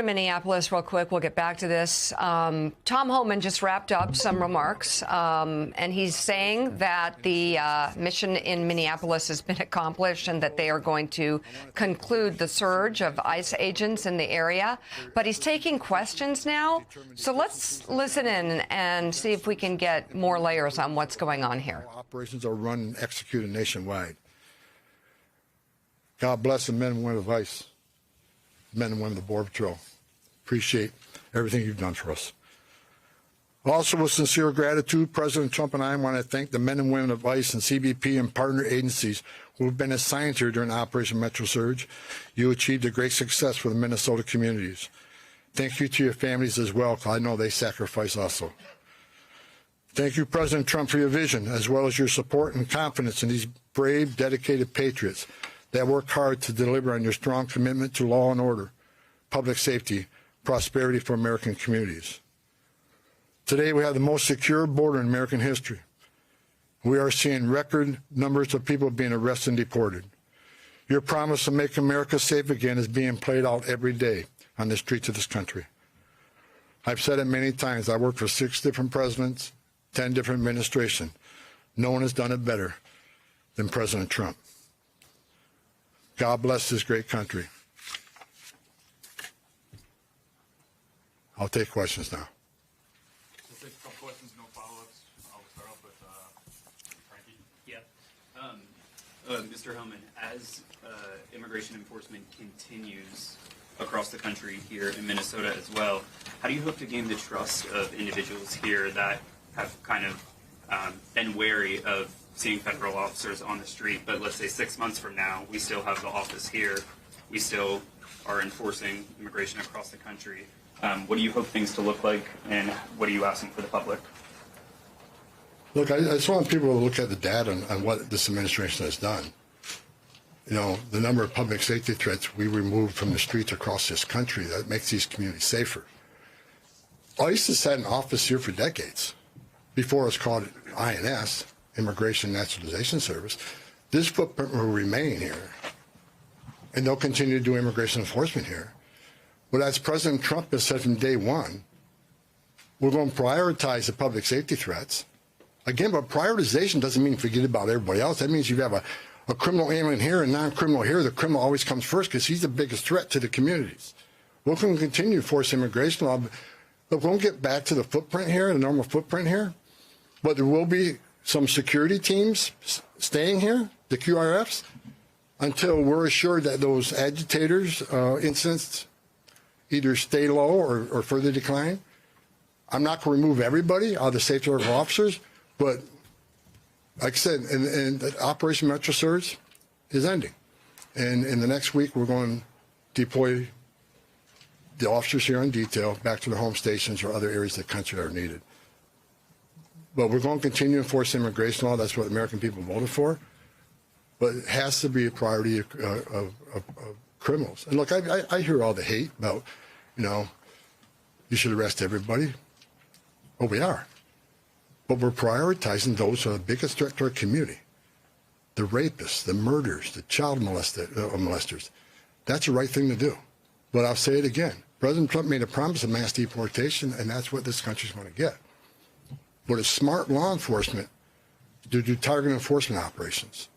Minneapolis real quick. We'll get back to this. Tom Homan just wrapped up some remarks, and he's saying that the mission in Minneapolis has been accomplished and that they are going to conclude the surge of ICE agents in the area. But he's taking questions now. So let's listen in and see if we can get more layers on what's going on here. Operations are run and executed nationwide. God bless the men and women of ICE, men and women of the Border Patrol. Appreciate everything you've done for us. Also, with sincere gratitude, President Trump and I want to thank the men and women of ICE and CBP and partner agencies who have been assigned here during Operation Metro Surge. You achieved a great success for the Minnesota communities. Thank you to your families as well, because I know they sacrifice also. Thank you, President Trump, for your vision, as well as your support and confidence in these brave, dedicated patriots that work hard to deliver on your strong commitment to law and order, public safety, prosperity for American communities. Today, we have the most secure border in American history. We are seeing record numbers of people being arrested and deported. Your promise to make America safe again is being played out every day on the streets of this country. I've said it many times. I worked for 6 different presidents, 10 different administrations. No one has done it better than President Trump. God bless this great country. I'll take questions now. We'll take a couple questions, no follow-ups. I'll start off with Frankie. Yeah. Mr. Hellman, as immigration enforcement continues across the country here in Minnesota as well, how do you hope to gain the trust of individuals here that have kind of been wary of seeing federal officers on the street, but let's say 6 months from now, we still have the office here, we still are enforcing immigration across the country. What do you hope things to look like, and what are you asking for the public? Look, I just want people to look at the data on what this administration has done. You know, the number of public safety threats we removed from the streets across this country that makes these communities safer. ICE has had an office here for decades. Before it was called INS, Immigration Naturalization Service. This footprint will remain here, and they'll continue to do immigration enforcement here. But as President Trump has said from day one, we're going to prioritize the public safety threats. Again, but prioritization doesn't mean forget about everybody else. That means you have a criminal alien here and non-criminal here. The criminal always comes first because he's the biggest threat to the communities. We're going to continue to force immigration law. Look, we'll get back to the footprint here, the normal footprint here, but there will be some security teams staying here, the QRFs, until we're assured that those agitators' incidents either stay low or further decline. I'm not going to remove everybody out of the safety of our officers, but like I said, and Operation Metro Surge is ending. And in the next week, we're going to deploy the officers here in detail back to their home stations or other areas of the country that are needed. But we're going to continue to enforce immigration law. That's what American people voted for. But it has to be a priority of criminals. And look, I hear all the hate about, you know, you should arrest everybody. Well, we are. But we're prioritizing those who are the biggest threat to our community. The rapists, the murderers, the child molesters. That's the right thing to do. But I'll say it again. President Trump made a promise of mass deportation, and that's what this country's going to get. But it's smart law enforcement to do target enforcement operations.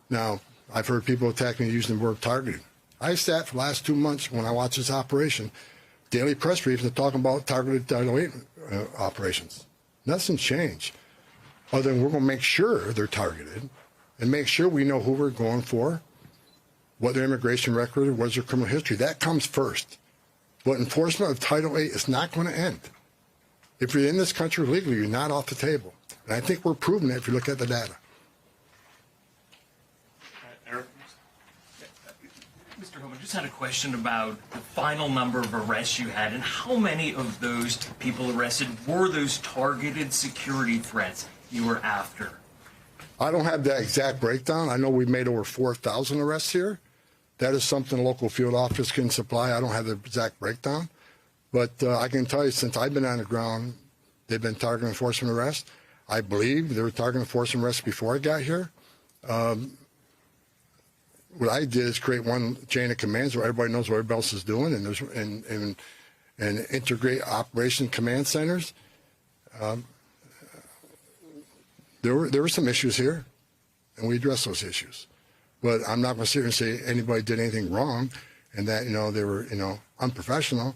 Now, I've heard people attack me using the word targeting. I sat for the last 2 months when I watched this operation, daily press briefings talking about targeted Title 8 operations. Nothing's changed, other than we're going to make sure they're targeted and make sure we know who we're going for, what their immigration record, what's their criminal history. That comes first. But enforcement of Title 8 is not going to end. If you're in this country legally, you're not off the table. And I think we're proving that if you look at the data. Eric? Mr. Homan, just had a question about the final number of arrests you had and how many of those people arrested were those targeted security threats you were after? I don't have that exact breakdown. I know we made over 4,000 arrests here. That is something a local field office can supply. I don't have the exact breakdown. But I can tell you, since I've been on the ground, they've been target enforcement arrests. I believe there were target enforcement arrests before I got here. what I did is create one chain of commands where everybody knows what everybody else is doing, and there's and integrate operation command centers. There were some issues here, and we addressed those issues. But I'm not going to sit here and say anybody did anything wrong, and that they were unprofessional.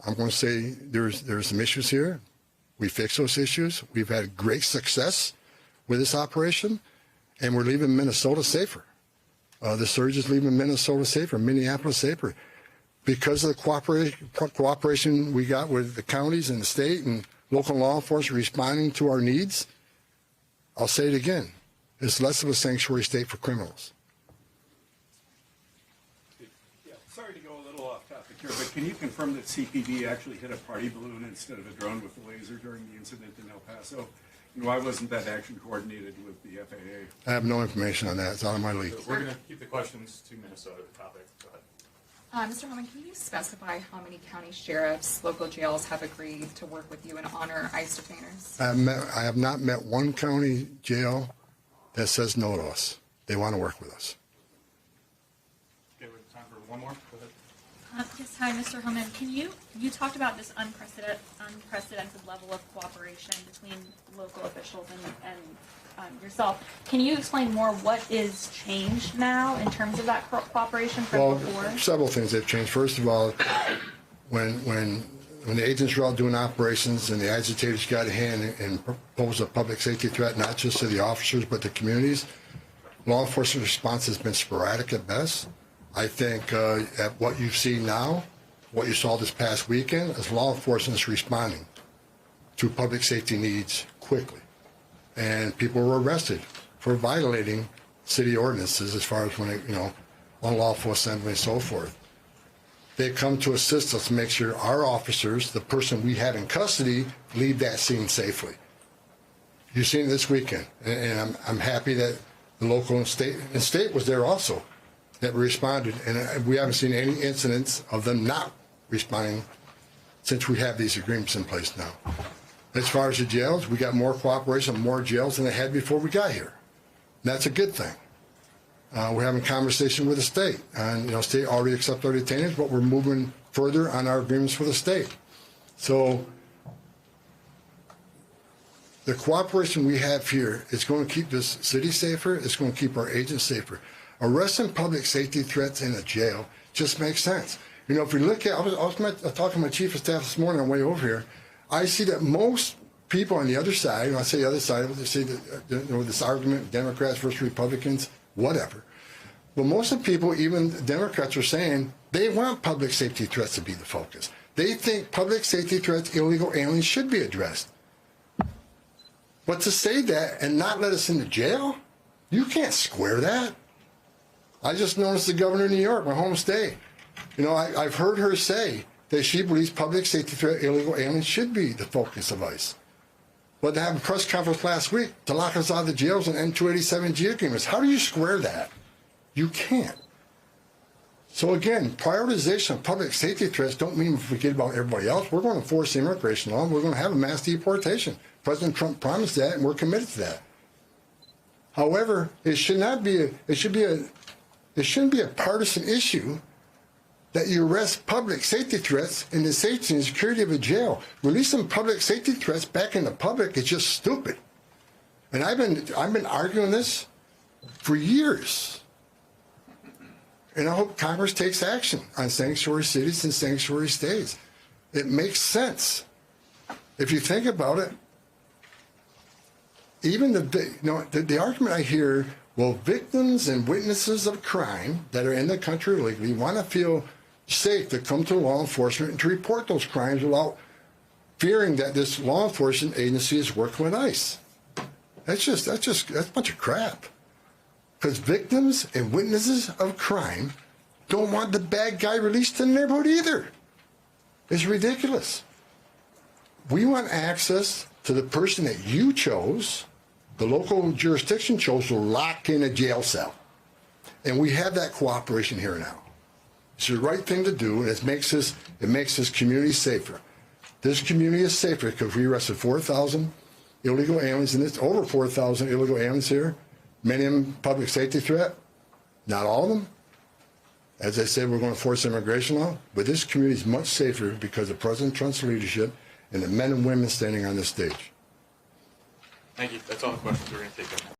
I'm going to say there's some issues here. We fixed those issues. We've had great success with this operation, and we're leaving Minnesota safer. The surge is leaving Minnesota safer, Minneapolis safer, because of the cooperation we got with the counties and the state and local law enforcement responding to our needs. I'll say it again. It's less of a sanctuary state for criminals. Yeah, sorry to go a little off topic here, but can you confirm that CPD actually hit a party balloon instead of a drone with a laser during the incident in El Paso? And why wasn't that action coordinated with the FAA? I have no information on that. It's out of my league. We're going to keep the questions to Minnesota topic. Go ahead. Mr. Holman, can you specify how many county sheriffs, local jails have agreed to work with you and honor ICE detainers? I have not met one county jail that says no to us. They want to work with us. Okay, we have time for one more. Go ahead. Yes, hi, Mr. Holman. You talked about this unprecedented level of cooperation between local officials and yourself. Can you explain more what is changed now in terms of that cooperation from before? Several things have changed. First of all, when the agents were out doing operations and the agitators got a hand and posed a public safety threat, not just to the officers but to communities, law enforcement response has been sporadic at best. I think at what you see now, what you saw this past weekend, is law enforcement is responding to public safety needs quickly. And people were arrested for violating city ordinances as far as when unlawful assembly and so forth. They come to assist us to make sure our officers, the person we have in custody, leave that scene safely. You've seen it this weekend, and I'm happy that the local and state was there also, that responded, and we haven't seen any incidents of them not responding since we have these agreements in place now. As far as the jails, we got more cooperation, more jails than they had before we got here. And that's a good thing. We're having conversation with the state, and state already accepted our detainees, but we're moving further on our agreements with the state. So the cooperation we have here is going to keep this city safer. It's going to keep our agents safer. Arresting public safety threats in a jail just makes sense. If we look at, I was talking to my chief of staff this morning on the way over here. I see that most people on the other side, and I say the other side, they say that, this argument, Democrats versus Republicans, whatever. But most of the people, even Democrats, are saying they want public safety threats to be the focus. They think public safety threats, illegal aliens, should be addressed. But to say that and not let us into jail, you can't square that. I just noticed the governor of New York, my home state. I've heard her say that she believes public safety threat, illegal aliens should be the focus of ICE. But to have a press conference last week to lock us out of the jails and end 287G agreements, how do you square that? You can't. So again, prioritization of public safety threats don't mean we forget about everybody else. We're going to enforce the immigration law. We're going to have a mass deportation. President Trump promised that, and we're committed to that. However, it shouldn't be a partisan issue that you arrest public safety threats in the safety and security of a jail. Releasing public safety threats back in the public is just stupid. And I've been arguing this for years. And I hope Congress takes action on sanctuary cities and sanctuary states. It makes sense. If you think about it, even the argument I hear, well, victims and witnesses of crime that are in the country illegally want to feel safe to come to law enforcement and to report those crimes without fearing that this law enforcement agency is working with ICE. That's a bunch of crap. Because victims and witnesses of crime don't want the bad guy released to the neighborhood either. It's ridiculous. We want access to the person that you chose, the local jurisdiction chose, to lock in a jail cell. And we have that cooperation here now. It's the right thing to do, and it makes this community safer. This community is safer because we arrested 4,000 illegal aliens, and it's over 4,000 illegal aliens here. Many of them public safety threat. Not all of them, As I said, we're going to force immigration law, but this community is much safer because of President Trump's leadership and the men and women standing on this stage. Thank you. That's all the questions we're going to take.